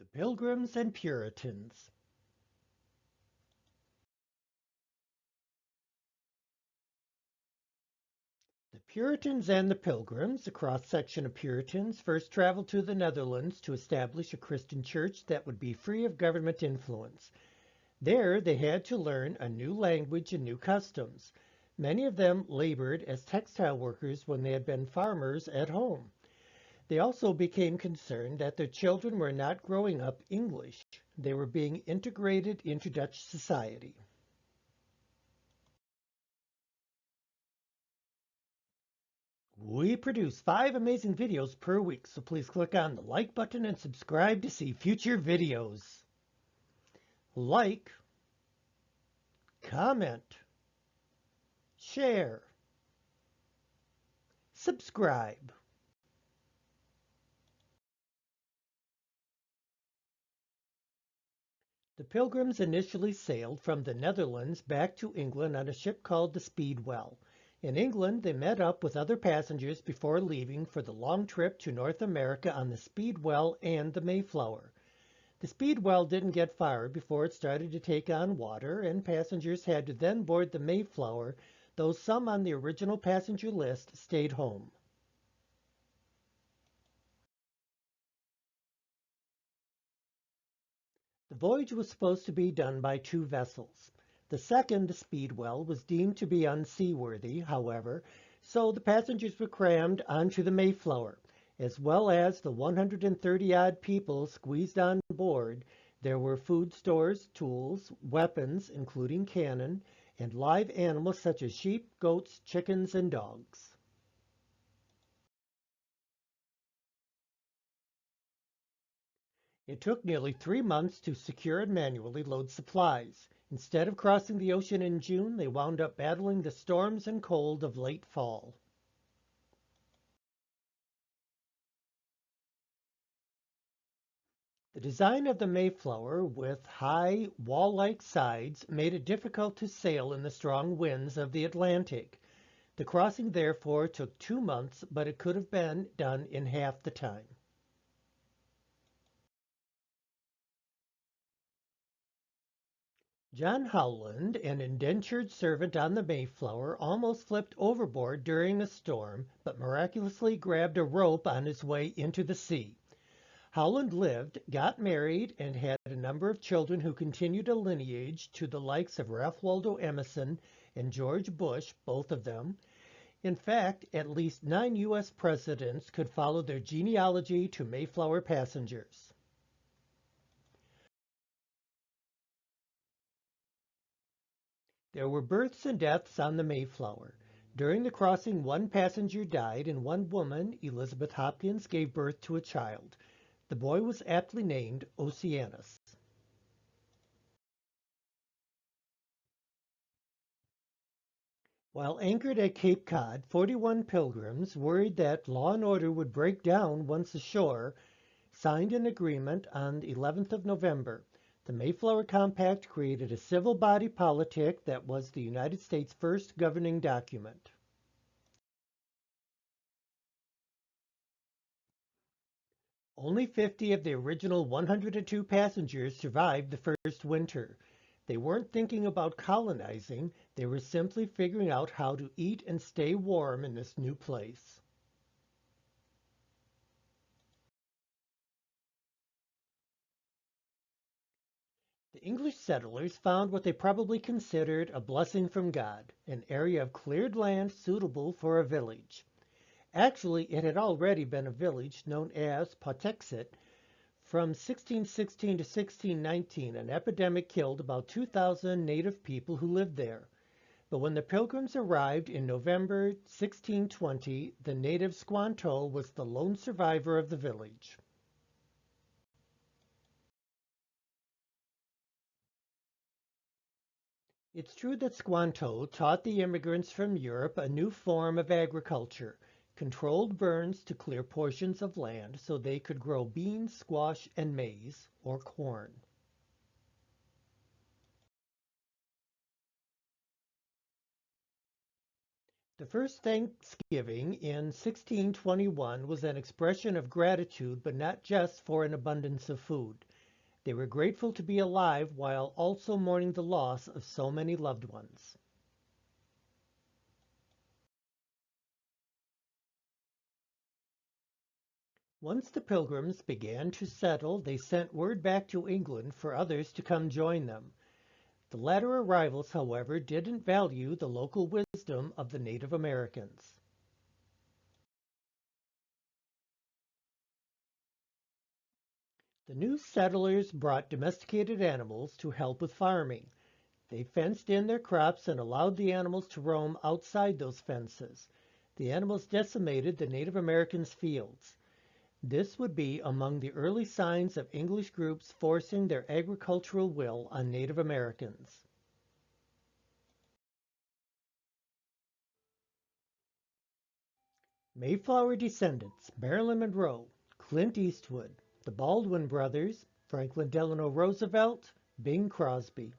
The Pilgrims and Puritans. The Puritans and the Pilgrims, a cross-section of Puritans, first traveled to the Netherlands to establish a Christian church that would be free of government influence. There, they had to learn a new language and new customs. Many of them labored as textile workers when they had been farmers at home. They also became concerned that their children were not growing up English. They were being integrated into Dutch society. We produce 5 amazing videos per week, so please click on the like button and subscribe to see future videos. Like, comment, share, subscribe. The Pilgrims initially sailed from the Netherlands back to England on a ship called the Speedwell. In England, they met up with other passengers before leaving for the long trip to North America on the Speedwell and the Mayflower. The Speedwell didn't get far before it started to take on water, and passengers had to then board the Mayflower, though some on the original passenger list stayed home. The voyage was supposed to be done by 2 vessels. The second, the Speedwell, was deemed to be unseaworthy, however, so the passengers were crammed onto the Mayflower. As well as the 130-odd people squeezed on board, there were food stores, tools, weapons, including cannon, and live animals such as sheep, goats, chickens, and dogs. It took nearly 3 months to secure and manually load supplies. Instead of crossing the ocean in June, they wound up battling the storms and cold of late fall. The design of the Mayflower, with high wall-like sides, made it difficult to sail in the strong winds of the Atlantic. The crossing therefore took 2 months, but it could have been done in half the time. John Howland, an indentured servant on the Mayflower, almost flipped overboard during a storm, but miraculously grabbed a rope on his way into the sea. Howland lived, got married, and had a number of children who continued a lineage to the likes of Ralph Waldo Emerson and George Bush, both of them. In fact, at least 9 U.S. presidents could follow their genealogy to Mayflower passengers. There were births and deaths on the Mayflower. During the crossing, 1 passenger died, and 1 woman, Elizabeth Hopkins, gave birth to a child. The boy was aptly named Oceanus. While anchored at Cape Cod, 41 pilgrims, worried that law and order would break down once ashore, signed an agreement on the 11th of November. The Mayflower Compact created a civil body politic that was the United States' first governing document. Only 50 of the original 102 passengers survived the first winter. They weren't thinking about colonizing, they were simply figuring out how to eat and stay warm in this new place. The English settlers found what they probably considered a blessing from God, an area of cleared land suitable for a village. Actually, it had already been a village known as Pawtuxet. From 1616 to 1619, an epidemic killed about 2,000 native people who lived there. But when the Pilgrims arrived in November 1620, the native Squanto was the lone survivor of the village. It's true that Squanto taught the immigrants from Europe a new form of agriculture, controlled burns to clear portions of land so they could grow beans, squash, and maize, or corn. The first Thanksgiving in 1621 was an expression of gratitude, but not just for an abundance of food. They were grateful to be alive while also mourning the loss of so many loved ones. Once the Pilgrims began to settle, they sent word back to England for others to come join them. The latter arrivals, however, didn't value the local wisdom of the Native Americans. The new settlers brought domesticated animals to help with farming. They fenced in their crops and allowed the animals to roam outside those fences. The animals decimated the Native Americans' fields. This would be among the early signs of English groups forcing their agricultural will on Native Americans. Mayflower descendants Marilyn Monroe, Clint Eastwood, the Baldwin brothers, Franklin Delano Roosevelt, Bing Crosby.